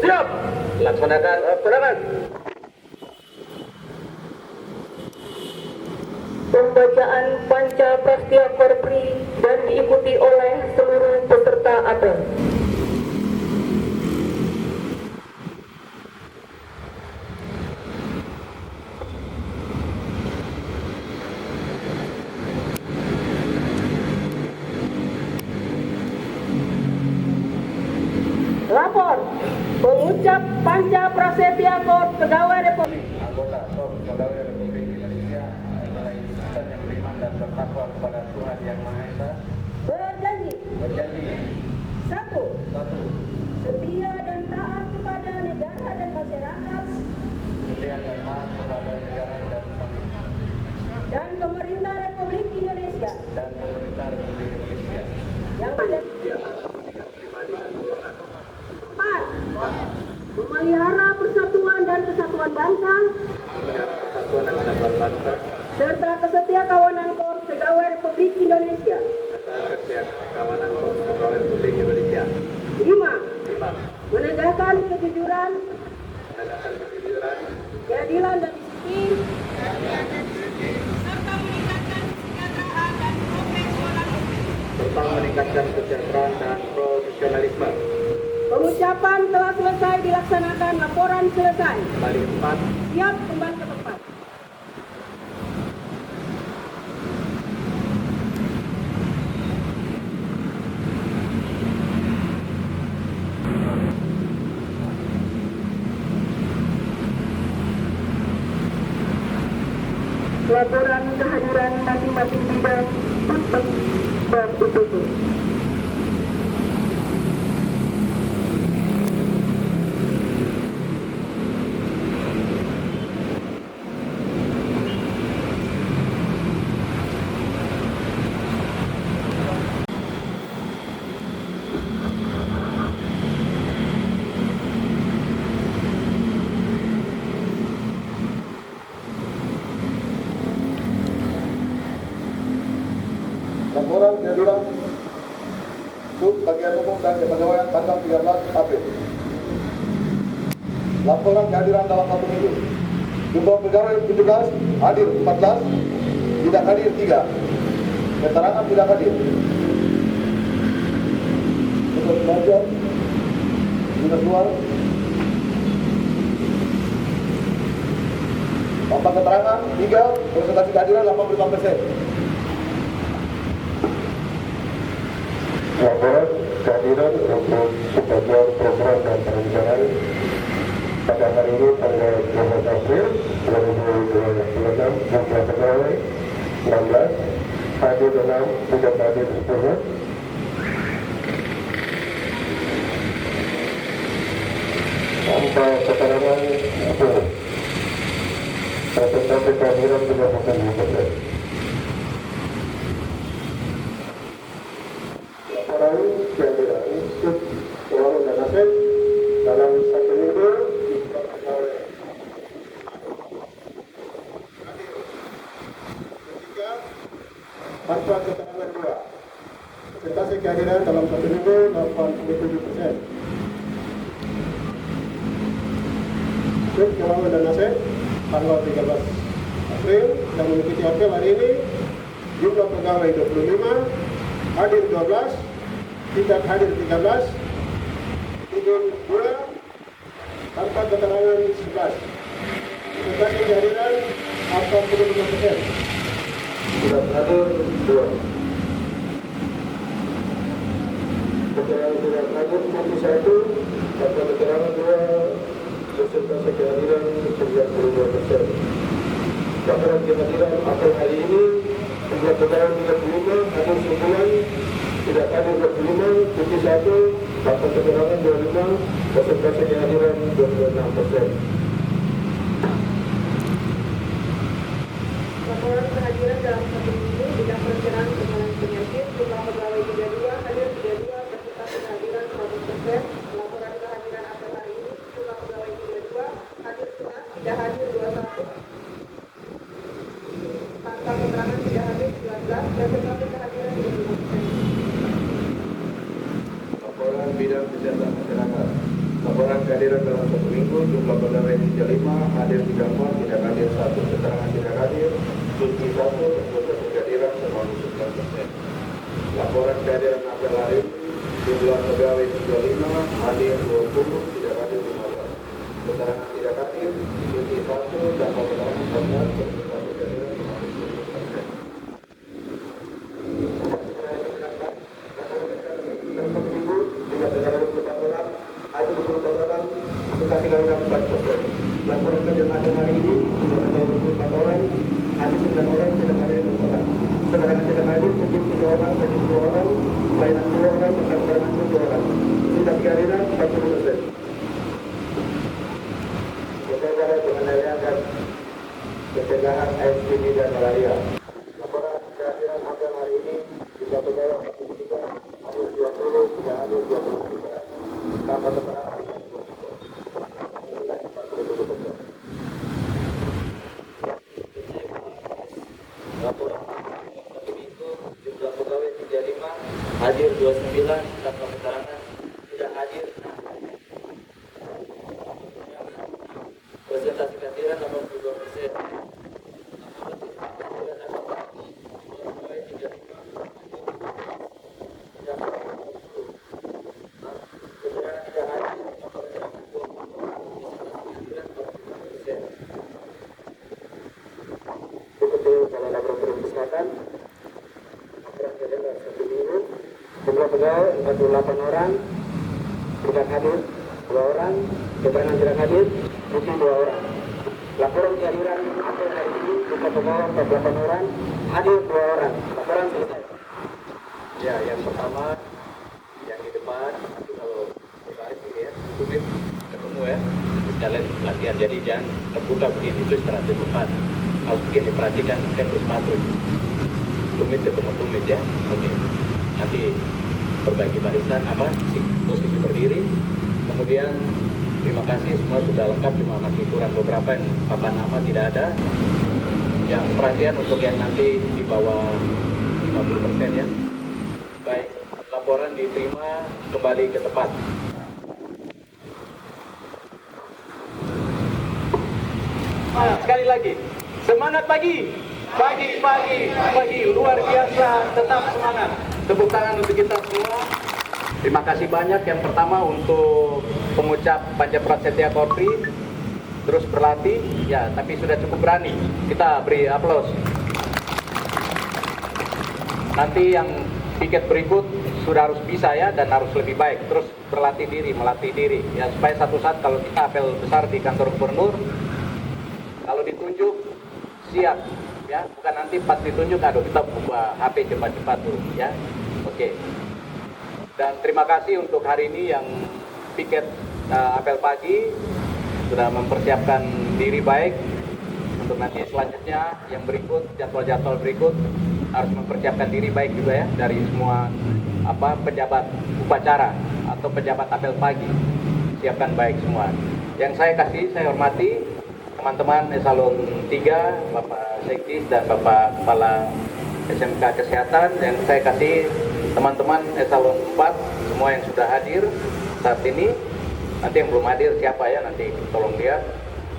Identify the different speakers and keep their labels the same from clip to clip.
Speaker 1: Siap. Laksanakan perangan.
Speaker 2: Pembacaan Panca Prastya Korpri dan diikuti oleh seluruh peserta apel. Lapor, pengucap Panca Prasetya Kor Pegawai Republik.
Speaker 3: Anggota KOR Pegawai Republik Indonesia adalah insan yang beriman dan bertakwa kepada Tuhan Yang Maha Esa.
Speaker 2: Berjanji. Satu. Setia dan taat kepada negara dan masyarakat.
Speaker 3: Setia dan taat kepada negara dan bangsa.
Speaker 2: Dan pemerintah Republik Indonesia.
Speaker 3: Dan pemerintah Republik Indonesia.
Speaker 2: Yang ada. 4. Memelihara persatuan dan kesatuan bangsa.
Speaker 3: Persatuan dan kesatuan bangsa.
Speaker 2: Serta kesetia kawanan KOR Pegawai Republik Indonesia.
Speaker 3: Serta kawanan KOR Pegawai Republik Indonesia.
Speaker 2: 5. Menegakkan kejujuran, keadilan dan disiplin,
Speaker 3: serta meningkatkan kesejahteraan dan profesionalisme.
Speaker 2: Pengucapan telah selesai dilaksanakan, laporan selesai.
Speaker 3: Kembali 4.
Speaker 2: Siap kembali ke tempat. Laporan kehadiran masing-masing bidang untuk dan ditutup.
Speaker 4: Laporan kehadiran Sub Bagian Umum dan Kepegawaian tanggal 13 April. Laporan kehadiran dalam 1 minggu. Jumlah pegawai 17, hadir 14, tidak hadir 3. Keterangan tidak hadir. Untuk belajar, sudah keluar. Tanpa keterangan 3, presentasi kehadiran 85%.
Speaker 5: Laporan kehadiran untuk sebagian program dan perencanaan pada hari ini tanggal 12 April 2026 jumlah pegawai 16, hadir 6, tidak hadir 10. Tanpa keterangan 10. Presentasi kehadiran 30%. Laporan kehadiran Sub Keuangan dan Aset dalam 1 minggu disebabkan oleh
Speaker 4: Tanpa keterangan 2. Presentasi kehadiran dalam 1 minggu 87%. Sub Keuangan dan Aset tanggal 13 April yang mengikuti apel hari ini jumlah pegawai 25, hadir 12, tidak hadir 13, tidur 2, tanpa keterangan 11. Presentasi kehadiran 45%.
Speaker 5: tidak hadir 2. Keterangan tidak hadir 21, tanpa keterangan 2, presentasi kehadiran 92%. Laporan kehadiran apel hari ini jumlah pegawai 35, hadir 9, tidak hadir 25, cuti 1, tanpa keterangan 25, presentasi kehadiran 26%.
Speaker 2: Laporan kehadiran dalam 1 minggu bidang perencanaan penanganan penyakit, jumlah pegawai 32, hadir 32, presentasi kehadiran 100%. Laporan kehadiran apel hari ini, jumlah pegawai 32, hadir 11, tidak hadir 21. Tanpa keterangan tidak hadir 19, presentasi kehadiran 25%.
Speaker 3: Laporan bidang kesehatan masyarakat. Laporan kehadiran dalam 1 minggu, jumlah pegawai 35, hadir 34, tidak hadir 1, keterangan tidak hadir, cuti 1, persentase kehadiran 99%. Laporan kehadiran apel hari ini, jumlah pegawai 35, hadir 20, tidak hadir 15. Keterangan tidak hadir, cuti 1, dan keterangan 14, persentase kehadiran 50%. Laporan kejahatan hari ini sudah ada 24 orang, ada 9 orang tidak hadir 2 orang. Keterangan tidak hadir cukup 3 orang, jadi 2 orang, layanan 2 orang, keterangan 2 orang. Sudah kehadiran 40%. Berbeda pengendalian dan pencegahan ASPD dan malaria. Laporan kehadiran apel hari ini jumlah pegawai 43, hadir 20, tidak hadir 23. Tanpa keterangan
Speaker 1: Laporan 1 minggu, jumlah pegawai 35, hadir 29, tanpa keterangan tidak hadir. Persentase kehadiran 82%. Jumlah pegawai 48 orang, tidak hadir 2 orang, keterangan tidak hadir, cuti 2 orang. Laporan kehadiran apel hari ini, jumlah pegawai 48 orang, hadir 2 orang. Laporan selesai.
Speaker 3: ya, yang pertama yang di depan nanti kalau tertarik ini ya, tumit ketemu ya, kalian latihan, jadi jangan terbuka begini terus terhadap depan, harus begini perhatikan kan terus patuh, tumit ketemu tumit ya, oke. Nanti perbaiki barisan posisi berdiri, kemudian terima kasih semua sudah lengkap, cuma masih kurang beberapa yang papan nama tidak ada. Yang perhatian untuk yang nanti di bawah 50% ya. Baik, laporan diterima, kembali ke tempat. Sekali lagi, semangat pagi, pagi, luar biasa, tetap semangat. Tepuk tangan untuk kita semua. Terima kasih banyak. Yang pertama untuk pengucap Panja Prasetya Korpri, terus berlatih, ya tapi sudah cukup berani. Kita beri aplaus. Nanti yang piket berikut sudah harus bisa ya, dan harus lebih baik. Terus berlatih diri, melatih diri. Ya supaya satu saat kalau kita apel besar di kantor gubernur, kalau ditunjuk siap. Ya, bukan nanti pas ditunjuk, aduh kita buka HP cepat-cepat tuh, ya. Oke. Dan terima kasih untuk hari ini yang piket apel pagi sudah mempersiapkan diri baik untuk nanti selanjutnya yang berikut, jadwal-jadwal berikut harus mempersiapkan diri baik juga ya dari semua pejabat upacara atau pejabat apel pagi. Siapkan baik semua. Yang saya hormati teman-teman eselon 3, Bapak Sekdis dan Bapak Kepala SMK Kesehatan, yang saya kasih teman-teman eselon 4 semua yang sudah hadir saat ini. Nanti yang belum hadir siapa ya, nanti tolong lihat.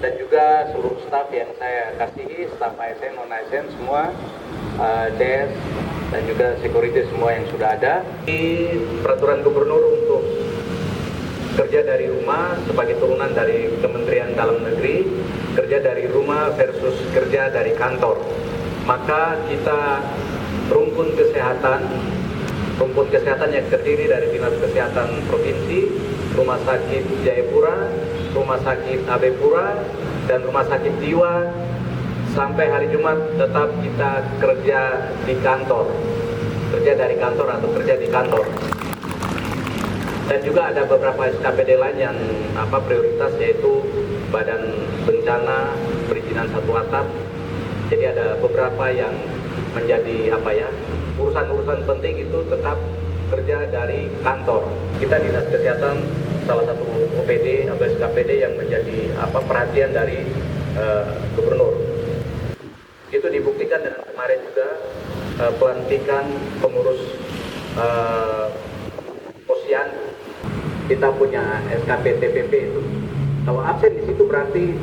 Speaker 3: Dan juga seluruh staf yang saya kasihi, staf ASN, non-ASN semua, DS dan juga security semua yang sudah ada. Di peraturan gubernur untuk kerja dari rumah sebagai turunan dari Kementerian Dalam Negeri, kerja dari rumah versus kerja dari kantor. Maka kita rumpun kesehatan yang terdiri dari Dinas Kesehatan Provinsi, Rumah Sakit Jayapura, Rumah Sakit Abepura, dan Rumah Sakit Jiwa, sampai hari Jumat tetap kita kerja di kantor, kerja dari kantor atau kerja di kantor. Dan juga ada beberapa SKPD lain yang prioritas, yaitu Badan Bencana Perizinan Satu Atap. Jadi ada beberapa yang menjadi urusan-urusan penting itu tetap kerja dari kantor. Kita Dinas Kesehatan salah satu OPD atau SKPD yang menjadi perhatian dari gubernur. Itu dibuktikan dengan kemarin juga pelantikan pengurus posyandu kita punya SKP TPP itu. Kalau absen di situ berarti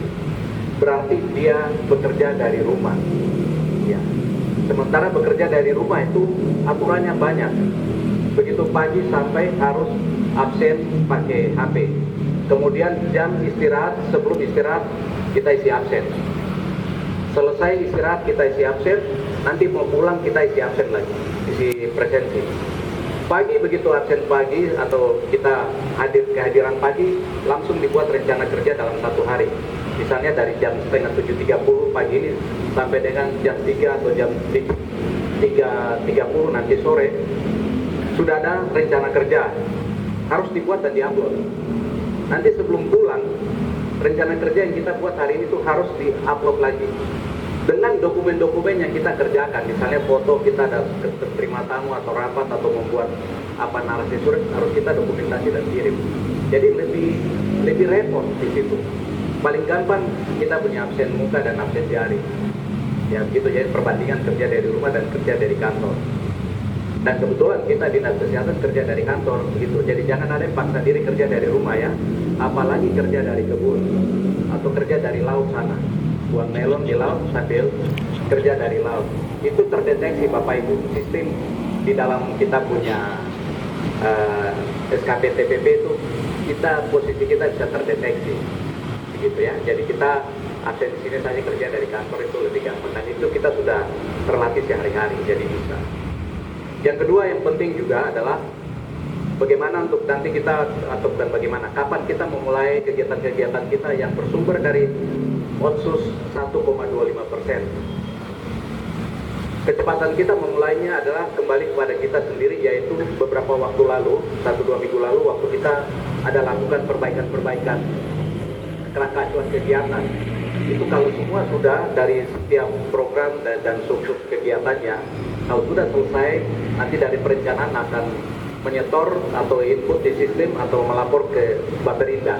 Speaker 3: dia bekerja dari rumah. Ya. Sementara bekerja dari rumah itu aturannya banyak. Begitu pagi sampai harus absen pakai HP. Kemudian jam istirahat, sebelum istirahat kita isi absen. Selesai istirahat kita isi absen, nanti mau pulang kita isi absen lagi, isi presensi. Pagi begitu absen pagi atau kita kehadiran pagi, langsung dibuat rencana kerja dalam satu hari. Misalnya dari jam setengah 7.30 pagi ini sampai dengan jam 3 atau jam 3.30 nanti sore, sudah ada rencana kerja. Harus dibuat dan diupload. Nanti sebelum pulang, rencana kerja yang kita buat hari ini tuh harus diupload lagi. Dengan dokumen-dokumen yang kita kerjakan, misalnya foto kita ada terima tamu atau rapat atau membuat narasi surat, harus kita dokumentasi dan kirim. Jadi lebih repot di situ. Paling gampang kita punya absen muka dan absen jari. Ya begitu, jadi perbandingan kerja dari rumah dan kerja dari kantor. Dan kebetulan kita dinas kesehatan kerja dari kantor begitu. Jadi jangan ada yang paksa diri kerja dari rumah ya. Apalagi kerja dari kebun atau kerja dari laut sana. Buang melon di laut sambil kerja dari laut. Itu terdeteksi Bapak Ibu. Sistem di dalam kita punya SKP TPP itu posisi kita bisa terdeteksi. Begitu ya. Jadi kita absen di sini saja kerja dari kantor itu lebih gampang. Dan itu kita sudah terlatih sehari-hari. Jadi bisa. Yang kedua yang penting juga adalah bagaimana untuk nanti kita dan bagaimana kapan kita memulai kegiatan-kegiatan kita yang bersumber dari Otsus 1,25%. Kecepatan kita memulainya adalah kembali kepada kita sendiri, yaitu beberapa waktu lalu, 1-2 minggu lalu, waktu kita ada lakukan perbaikan-perbaikan keracuan kegiatan. Itu kalau semua sudah dari setiap program dan sub-sub kegiatannya, kalau sudah selesai, nanti dari perencanaan akan menyetor atau input di sistem atau melapor ke Bapeda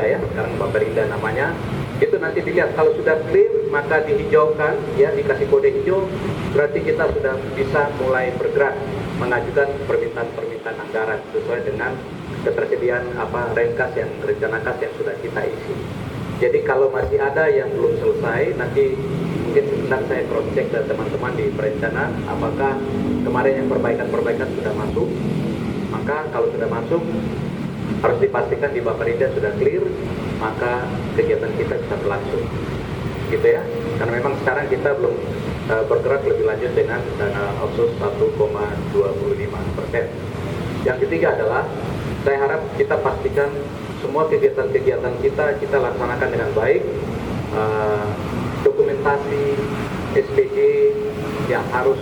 Speaker 3: ya, sekarang Bapeda namanya. Itu nanti dilihat kalau sudah clear maka dihijaukan ya, dikasih kode hijau, berarti kita sudah bisa mulai bergerak mengajukan permintaan anggaran sesuai dengan ketersediaan rencana kas yang sudah kita isi. Jadi kalau masih ada yang belum selesai, nanti mungkin sebentar saya cross check dan teman-teman di perencanaan apakah kemarin yang perbaikan sudah masuk. Maka kalau sudah masuk harus dipastikan di Bapeda sudah clear, maka kegiatan kita bisa berlangsung, gitu ya. Karena memang sekarang kita belum bergerak lebih lanjut dengan dana Otsus 1,25%. Yang ketiga adalah saya harap kita pastikan semua kegiatan-kegiatan kita laksanakan dengan baik. Dokumentasi SPJ yang harus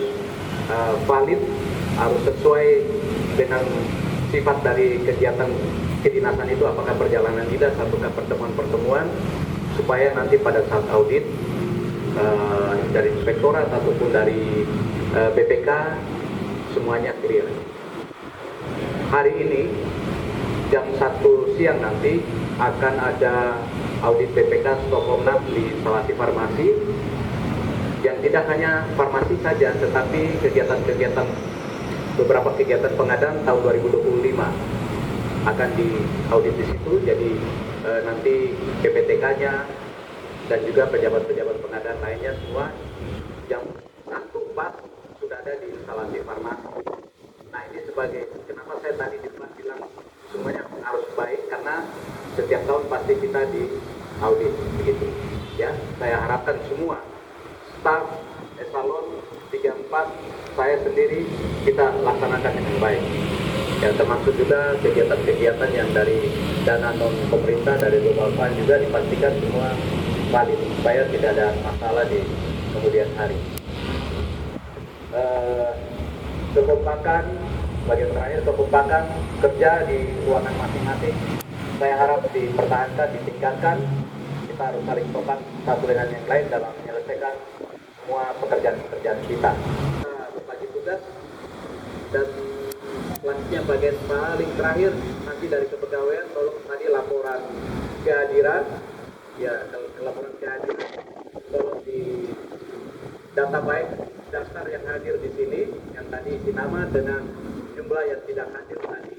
Speaker 3: valid, harus sesuai dengan sifat dari kegiatan kedinasan itu, apakah perjalanan dinas ataukah pertemuan-pertemuan, supaya nanti pada saat audit dari inspektorat ataupun dari BPK semuanya clear. Hari ini jam 1 siang nanti akan ada audit BPK Stockholm di instalasi farmasi, yang tidak hanya farmasi saja, tetapi beberapa kegiatan pengadaan tahun 2025 akan diaudit di situ. Jadi nanti PPTK-nya dan juga pejabat-pejabat pengadaan lainnya semua jam 1 pas sudah ada di instalasi farmasi. Nah ini sebagai, kenapa saya tadi bilang semuanya harus baik, karena setiap tahun pasti kita diaudit begitu. Ya, saya harapkan semua staf esalon 3-4 saya sendiri kita laksanakan dengan baik. Ya, termasuk juga kegiatan-kegiatan yang dari dana non pemerintah dari Global Fund juga dipastikan semua valid supaya tidak ada masalah di kemudian hari. Kekompakan, bagian terakhir kekompakan kerja di ruangan masing-masing. Saya harap dipertahankan, ditingkatkan. Kita harus saling sopan satu dengan yang lain dalam menyelesaikan semua pekerjaan-pekerjaan kita. Berbagi tugas dan selanjutnya bagian paling terakhir nanti dari kepegawaian, tolong tadi laporan kehadiran, ya laporan kehadiran tolong di data baik daftar yang hadir di sini, yang tadi isi nama dengan jumlah yang tidak hadir tadi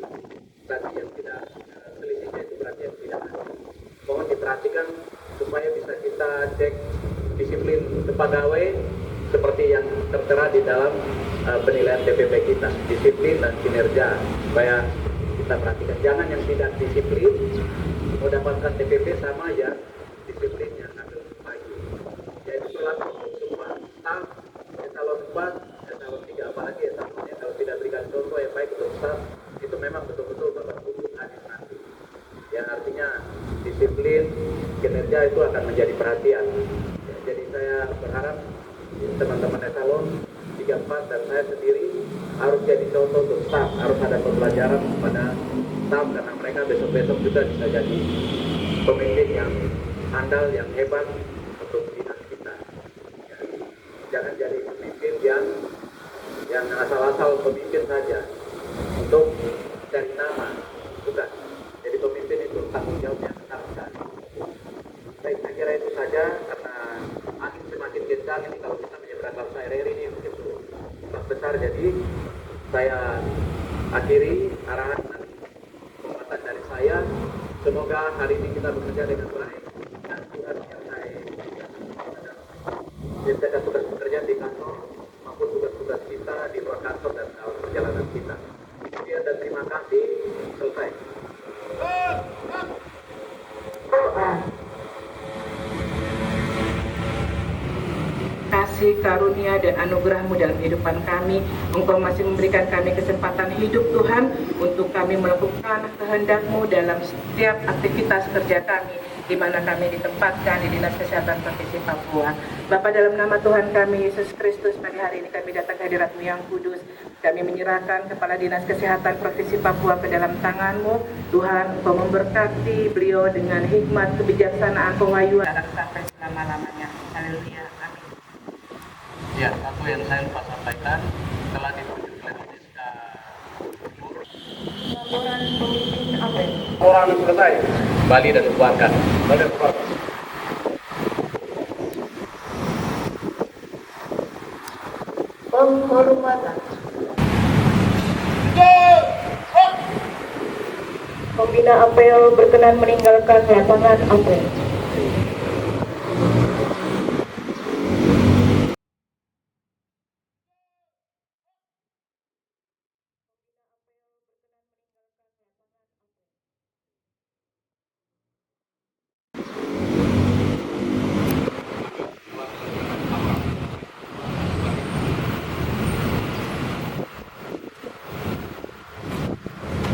Speaker 3: pegawai seperti yang tertera di dalam penilaian TPP kita, disiplin dan kinerja, supaya kita perhatikan. Jangan yang tidak disiplin mendapatkan TPP sama yang disiplin yang ambil pagi. Jadi berlaku untuk semua staf, eselon 4, eselon 3, apalagi eselonnya kalau tidak berikan contoh yang baik untuk staf, itu memang betul-betul bapak hukum hadir nanti. Yang artinya disiplin, kinerja itu akan menjadi perhatian. Ya, jadi saya berharap teman-teman eselon 3, 4 dan saya sendiri harus jadi contoh untuk staf, harus ada pembelajaran kepada staf karena mereka besok-besok juga bisa jadi pemimpin yang andal, yang hebat untuk dinas kita. Ya, jangan jadi pemimpin yang asal-asal pemimpin saja untuk cari nama, bukan. Jadi pemimpin itu tanggung jawabnya besar sekali. Saya kira itu saja karena angin semakin kencang ini kalau kita menyeberang Laut RRI ini begitu besar, jadi saya akhiri arahan dan penguatan dari saya. Semoga hari ini kita bekerja dengan baik dan Tuhan menyertai kita tugas bekerja di kantor maupun tugas-tugas kita di luar kantor dan dalam perjalanan kita. Sekian dan terima kasih. Selesai.
Speaker 6: Kasih karunia dan anugerah-Mu dalam kehidupan kami. Engkau masih memberikan kami kesempatan hidup Tuhan untuk kami melakukan kehendak-Mu dalam setiap aktivitas kerja kami di mana kami ditempatkan di Dinas Kesehatan Provinsi Papua. Bapa, dalam nama Tuhan kami Yesus Kristus, pada hari ini kami datang ke hadirat-Mu yang kudus. Kami menyerahkan Kepala Dinas Kesehatan Provinsi Papua ke dalam tangan-Mu. Tuhan, Engkau memberkati beliau dengan hikmat, kebijaksanaan, pewahyuan sampai selama-lamanya. Haleluya. Amin.
Speaker 3: Ya, satu yang saya lupa sampaikan, telah ditunjuk oleh SK
Speaker 6: Laporan pemimpin apel.
Speaker 3: orang selesai. Bali dan keluarga. Bali dan keluarga.
Speaker 6: Penghormatan. Pembina apel berkenan meninggalkan lapangan apel.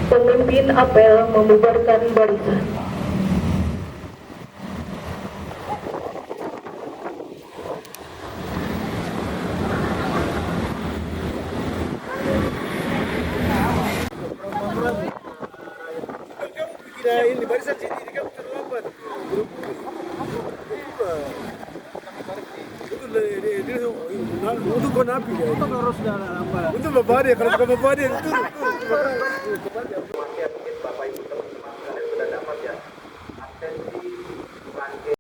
Speaker 6: Pemimpin apel membubarkan barisan.
Speaker 4: Ini barisan sini, kamu terlambat. Untuk kau napi ya. Untuk harus lambat. Untuk bapak dia, kalau bukan bapak dia turun.
Speaker 3: Mungkin Bapak Ibu teman-teman sekalian sudah dapat ya.